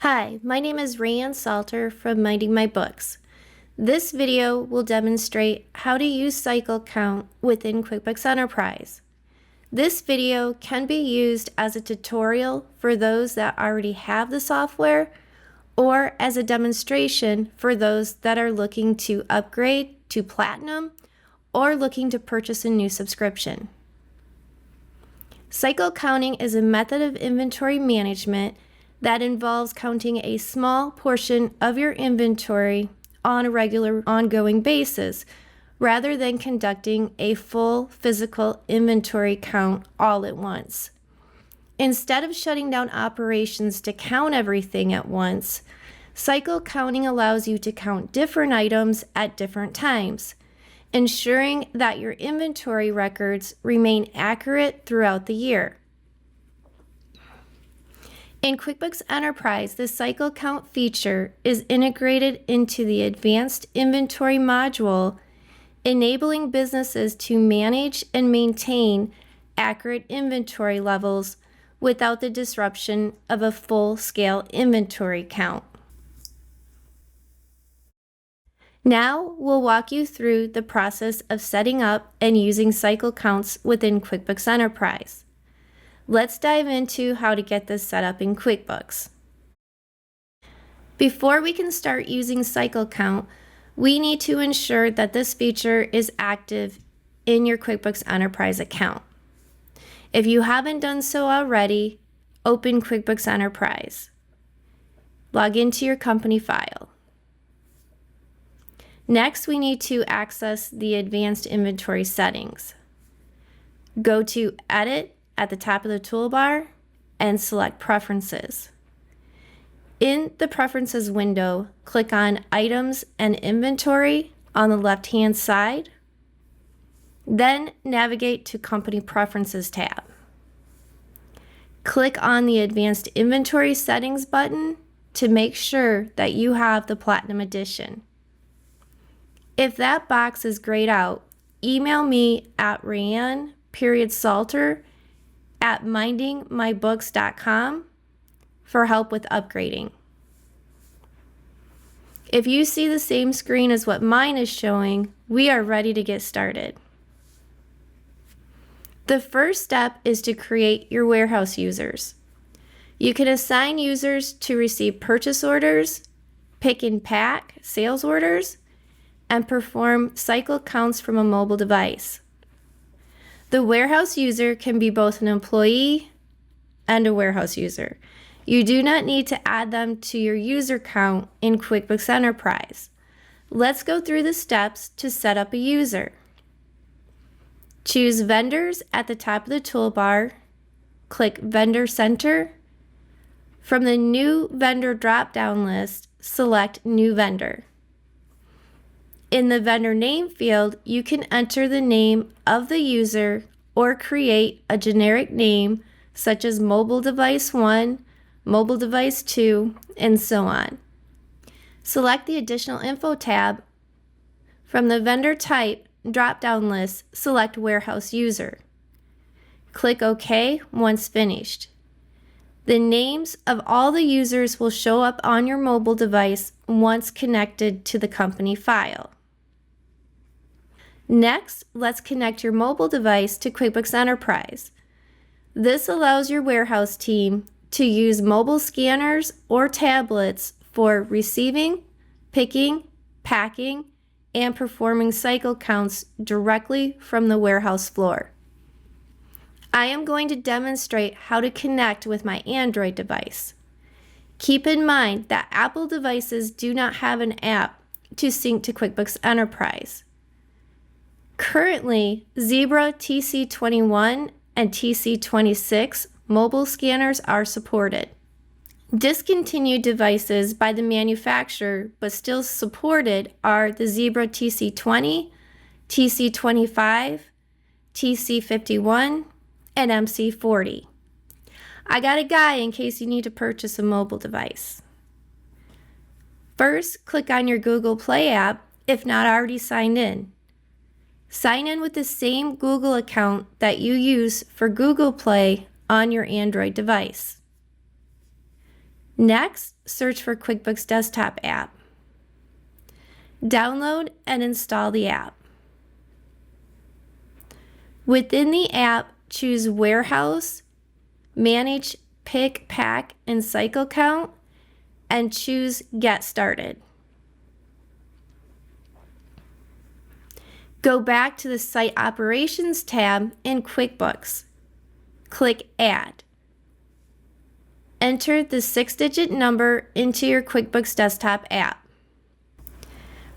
Hi, my name is Raeann Salter from Minding My Books. This video will demonstrate how to use Cycle Count within QuickBooks Enterprise. This video can be used as a tutorial for those that already have the software or as a demonstration for those that are looking to upgrade to Platinum or looking to purchase a new subscription. Cycle counting is a method of inventory management that involves counting a small portion of your inventory on a regular ongoing basis rather than conducting a full physical inventory count all at once. Instead of shutting down operations to count everything at once, cycle counting allows you to count different items at different times, ensuring that your inventory records remain accurate throughout the year. In QuickBooks Enterprise, the Cycle Count feature is integrated into the Advanced Inventory module, enabling businesses to manage and maintain accurate inventory levels without the disruption of a full-scale inventory count. Now, we'll walk you through the process of setting up and using cycle counts within QuickBooks Enterprise. Let's dive into how to get this set up in QuickBooks. Before we can start using cycle count, we need to ensure that this feature is active in your QuickBooks Enterprise account. If you haven't done so already, open QuickBooks Enterprise. Log into your company file. Next, we need to access the Advanced Inventory settings. Go to Edit at the top of the toolbar and select Preferences. In the Preferences window, click on Items and Inventory on the left-hand side. Then navigate to Company Preferences tab. Click on the Advanced Inventory Settings button to make sure that you have the Platinum Edition. If that box is grayed out, email me at Raeann.salter@mindingmybooks.com for help with upgrading. If you see the same screen as what mine is showing, we are ready to get started. The first step is to create your warehouse users. You can assign users to receive purchase orders, pick and pack sales orders, and perform cycle counts from a mobile device. The warehouse user can be both an employee and a warehouse user. You do not need to add them to your user count in QuickBooks Enterprise. Let's go through the steps to set up a user. Choose Vendors at the top of the toolbar. Click Vendor Center. From the New Vendor drop-down list, select New Vendor. In the vendor name field, you can enter the name of the user or create a generic name such as Mobile Device 1, Mobile Device 2, and so on. Select the Additional Info tab. From the Vendor Type drop-down list, select Warehouse User. Click OK once finished. The names of all the users will show up on your mobile device once connected to the company file. Next, let's connect your mobile device to QuickBooks Enterprise. This allows your warehouse team to use mobile scanners or tablets for receiving, picking, packing, and performing cycle counts directly from the warehouse floor. I am going to demonstrate how to connect with my Android device. Keep in mind that Apple devices do not have an app to sync to QuickBooks Enterprise. Currently, Zebra TC21 and TC26 mobile scanners are supported. Discontinued devices by the manufacturer but still supported are the Zebra TC20, TC25, TC51, and MC40. I got a guide in case you need to purchase a mobile device. First, click on your Google Play app if not already signed in. Sign in with the same Google account that you use for Google Play on your Android device. Next, search for QuickBooks Desktop app. Download and install the app. Within the app, choose Warehouse, Manage Pick, Pack, and Cycle Count, and choose Get Started. Go back to the Site Operations tab in QuickBooks. Click Add. Enter the 6-digit number into your QuickBooks Desktop app.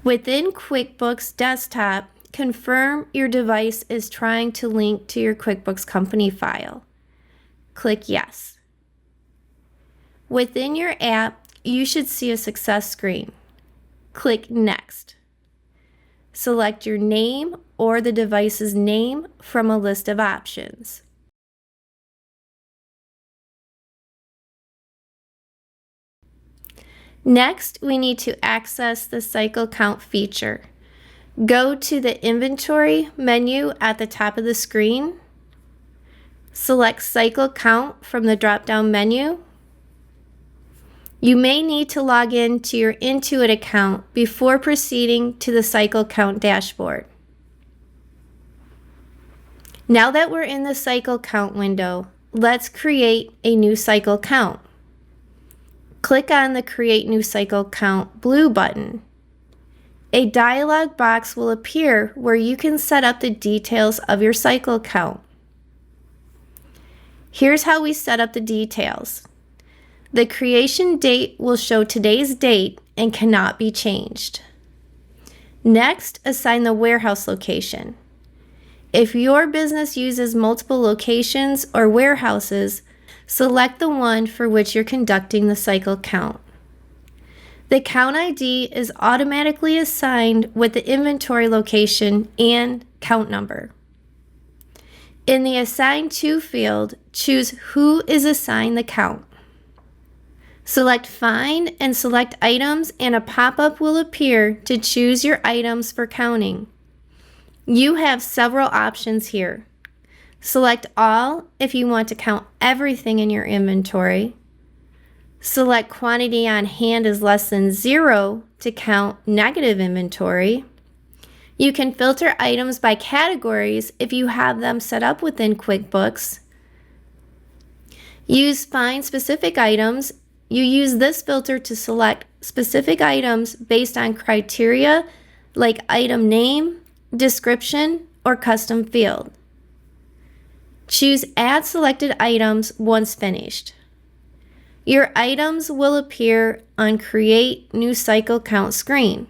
Within QuickBooks Desktop, confirm your device is trying to link to your QuickBooks company file. Click Yes. Within your app, you should see a success screen. Click Next. Select your name or the device's name from a list of options. Next, we need to access the Cycle Count feature. Go to the Inventory menu at the top of the screen. Select Cycle Count from the drop-down menu. You may need to log in to your Intuit account before proceeding to the Cycle Count dashboard. Now that we're in the Cycle Count window, let's create a new cycle count. Click on the Create New Cycle Count blue button. A dialog box will appear where you can set up the details of your cycle count. Here's how we set up the details. The creation date will show today's date and cannot be changed. Next, assign the warehouse location. If your business uses multiple locations or warehouses, select the one for which you're conducting the cycle count. The count ID is automatically assigned with the inventory location and count number. In the Assign To field, choose who is assigned the count. Select Find and select Items, and a pop-up will appear to choose your items for counting. You have several options here. Select All if you want to count everything in your inventory. Select Quantity on hand is less than 0 to count negative inventory. You can filter items by categories if you have them set up within QuickBooks. Use Find Specific Items. You use this filter to select specific items based on criteria like item name, description, or custom field. Choose Add Selected Items once finished. Your items will appear on Create New Cycle Count screen.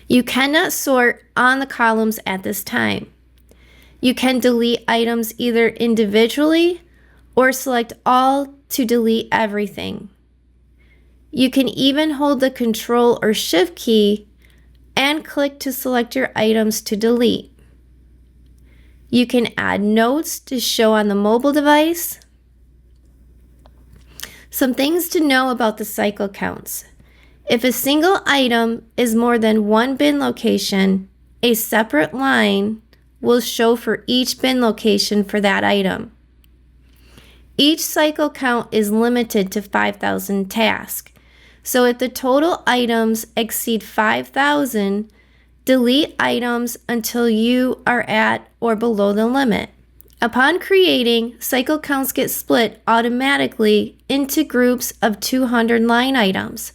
You cannot sort on the columns at this time. You can delete items either individually or select All to delete everything. You can even hold the Control or Shift key and click to select your items to delete. You can add notes to show on the mobile device. Some things to know about the cycle counts. If a single item is more than one bin location, a separate line will show for each bin location for that item. Each cycle count is limited to 5,000 tasks. So if the total items exceed 5,000, delete items until you are at or below the limit. Upon creating, cycle counts get split automatically into groups of 200 line items.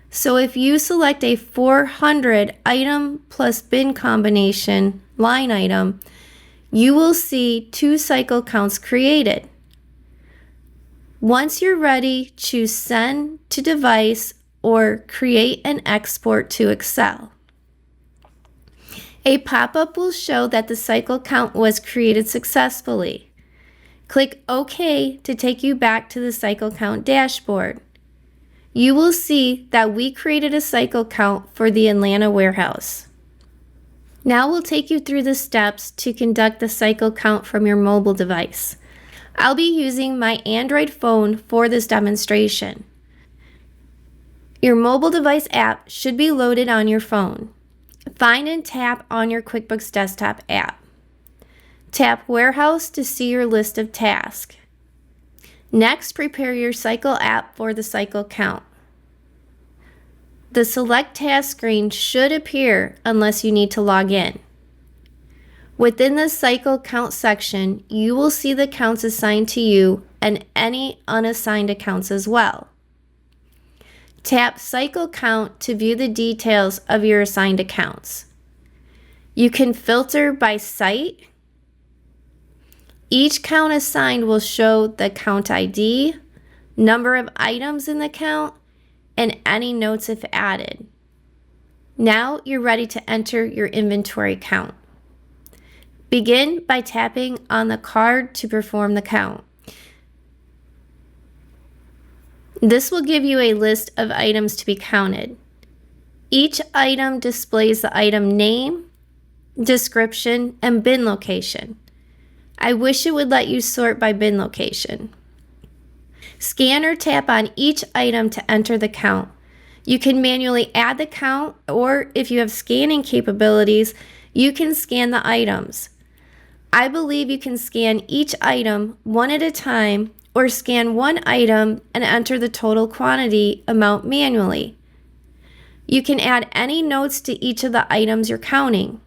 So if you select a 400 item plus bin combination line item, you will see 2 cycle counts created. Once you're ready, choose Send to Device or Create and Export to Excel. A pop-up will show that the cycle count was created successfully. Click OK to take you back to the cycle count dashboard. You will see that we created a cycle count for the Atlanta warehouse. Now we'll take you through the steps to conduct the cycle count from your mobile device. I'll be using my Android phone for this demonstration. Your mobile device app should be loaded on your phone. Find and tap on your QuickBooks Desktop app. Tap Warehouse to see your list of tasks. Next, prepare your Cycle app for the cycle count. The Select Task screen should appear unless you need to log in. Within the Cycle Count section, you will see the counts assigned to you and any unassigned accounts as well. Tap Cycle Count to view the details of your assigned accounts. You can filter by site. Each count assigned will show the count ID, number of items in the count, and any notes if added. Now you're ready to enter your inventory count. Begin by tapping on the card to perform the count. This will give you a list of items to be counted. Each item displays the item name, description, and bin location. I wish it would let you sort by bin location. Scan or tap on each item to enter the count. You can manually add the count, or if you have scanning capabilities, you can scan the items. I believe you can scan each item one at a time, or scan one item and enter the total quantity amount manually. You can add any notes to each of the items you're counting.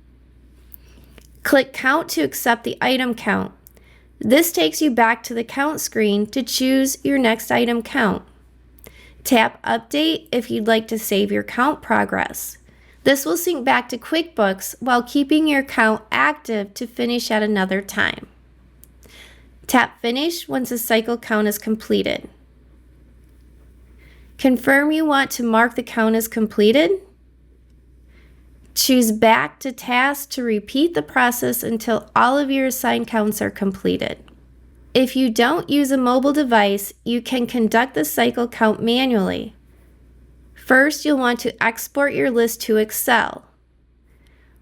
Click Count to accept the item count. This takes you back to the count screen to choose your next item count. Tap Update if you'd like to save your count progress. This will sync back to QuickBooks while keeping your count active to finish at another time. Tap Finish once the cycle count is completed. Confirm you want to mark the count as completed. Choose Back to Task to repeat the process until all of your assigned counts are completed. If you don't use a mobile device, you can conduct the cycle count manually. First, you'll want to export your list to Excel.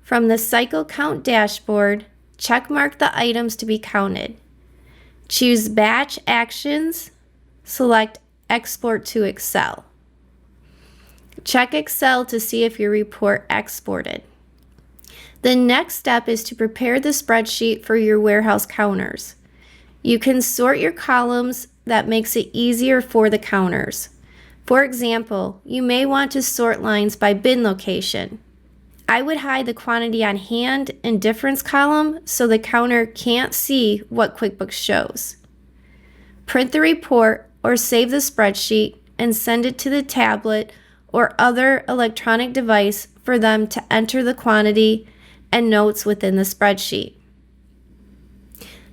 From the Cycle Count dashboard, checkmark the items to be counted. Choose Batch Actions, select Export to Excel. Check Excel to see if your report exported. The next step is to prepare the spreadsheet for your warehouse counters. You can sort your columns that makes it easier for the counters. For example, you may want to sort lines by bin location. I would hide the quantity on hand and difference column so the counter can't see what QuickBooks shows. Print the report or save the spreadsheet and send it to the tablet or other electronic device for them to enter the quantity and notes within the spreadsheet.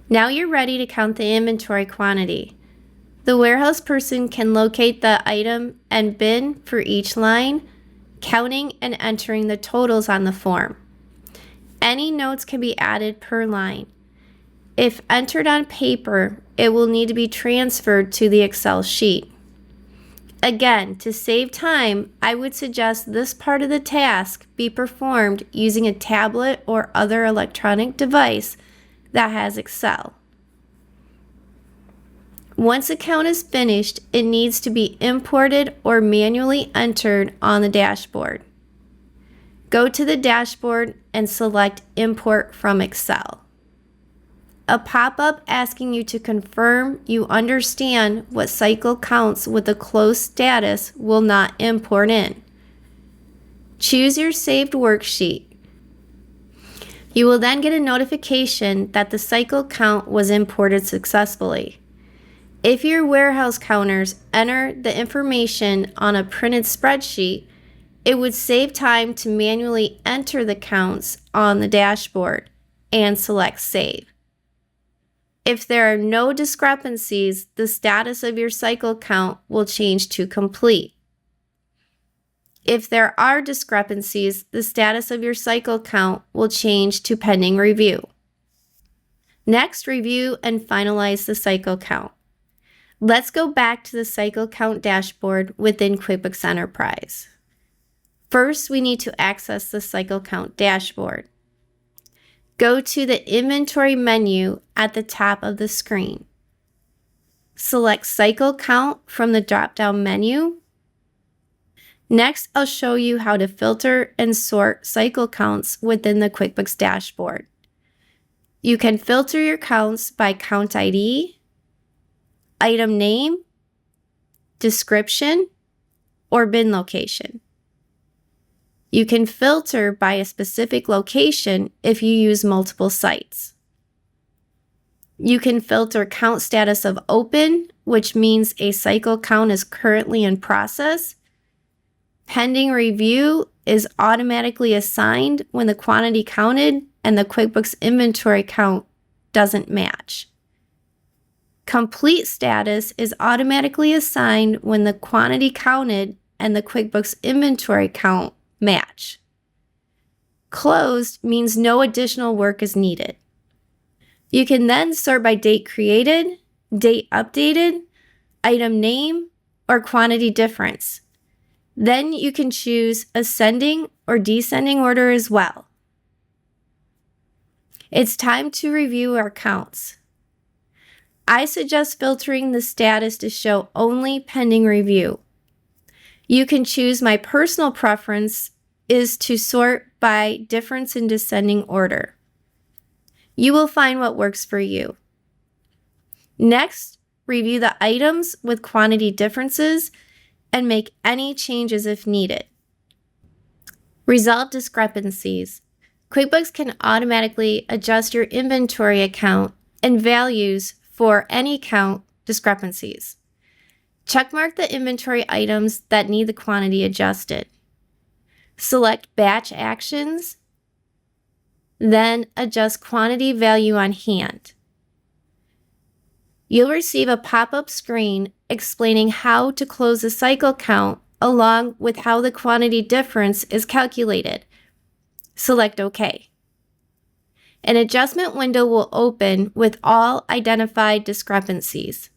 Now you're ready to count the inventory quantity. The warehouse person can locate the item and bin for each line, counting and entering the totals on the form. Any notes can be added per line. If entered on paper, it will need to be transferred to the Excel sheet. Again, to save time, I would suggest this part of the task be performed using a tablet or other electronic device that has Excel. Once a count is finished, it needs to be imported or manually entered on the dashboard. Go to the dashboard and select Import from Excel. A pop-up asking you to confirm you understand what cycle counts with a closed status will not import in. Choose your saved worksheet. You will then get a notification that the cycle count was imported successfully. If your warehouse counters enter the information on a printed spreadsheet, it would save time to manually enter the counts on the dashboard and select Save. If there are no discrepancies, the status of your cycle count will change to complete. If there are discrepancies, the status of your cycle count will change to pending review. Next, review and finalize the cycle count. Let's go back to the cycle count dashboard within QuickBooks Enterprise. First, we need to access the cycle count dashboard. Go to the inventory menu at the top of the screen. Select Cycle Count from the drop-down menu. Next, I'll show you how to filter and sort cycle counts within the QuickBooks dashboard. You can filter your counts by count ID, item name, description, or bin location. You can filter by a specific location if you use multiple sites. You can filter count status of open, which means a cycle count is currently in process. Pending review is automatically assigned when the quantity counted and the QuickBooks inventory count doesn't match. Complete status is automatically assigned when the quantity counted and the QuickBooks inventory count match. Closed means no additional work is needed. You can then sort by date created, date updated, item name, or quantity difference. Then you can choose ascending or descending order as well. It's time to review our counts. I suggest filtering the status to show only pending review. You can choose my personal preference is to sort by difference in descending order. You will find what works for you. Next, review the items with quantity differences and make any changes if needed. Resolve discrepancies. QuickBooks can automatically adjust your inventory account and values for any count discrepancies. Checkmark the inventory items that need the quantity adjusted. Select Batch Actions, then adjust quantity value on hand. You'll receive a pop-up screen explaining how to close the cycle count along with how the quantity difference is calculated. Select OK. An adjustment window will open with all identified discrepancies.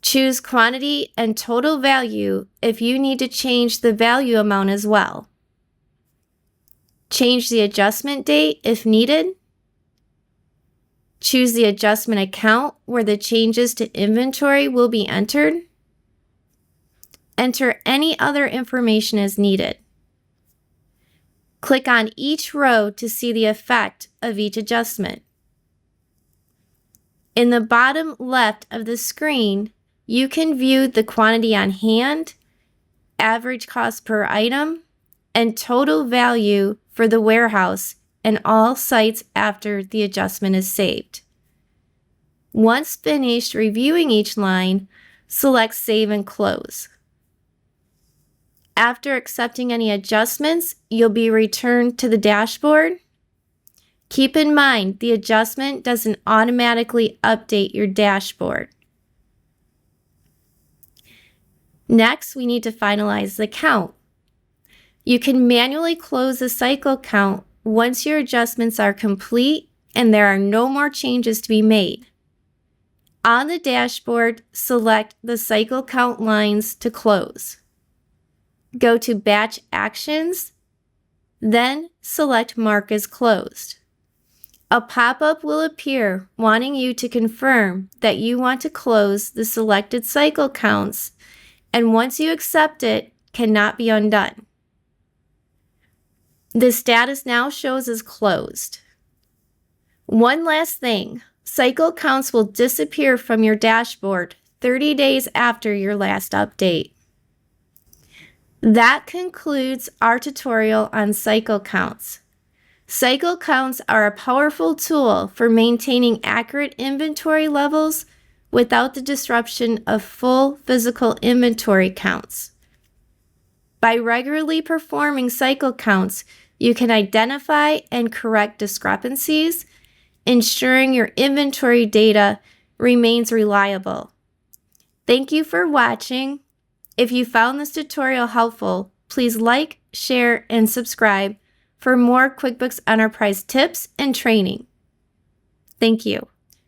Choose quantity and total value if you need to change the value amount as well. Change the adjustment date if needed. Choose the adjustment account where the changes to inventory will be entered. Enter any other information as needed. Click on each row to see the effect of each adjustment. In the bottom left of the screen, you can view the quantity on hand, average cost per item, and total value for the warehouse and all sites after the adjustment is saved. Once finished reviewing each line, select Save and Close. After accepting any adjustments, you'll be returned to the dashboard. Keep in mind, the adjustment doesn't automatically update your dashboard. Next, we need to finalize the count. You can manually close the cycle count once your adjustments are complete and there are no more changes to be made. On the dashboard, select the cycle count lines to close. Go to Batch Actions, then select Mark as Closed. A pop-up will appear wanting you to confirm that you want to close the selected cycle counts, and once you accept it, cannot be undone. The status now shows as closed. One last thing, cycle counts will disappear from your dashboard 30 days after your last update. That concludes our tutorial on cycle counts. Cycle counts are a powerful tool for maintaining accurate inventory levels without the disruption of full physical inventory counts. By regularly performing cycle counts, you can identify and correct discrepancies, ensuring your inventory data remains reliable. Thank you for watching. If you found this tutorial helpful, please like, share, and subscribe for more QuickBooks Enterprise tips and training. Thank you.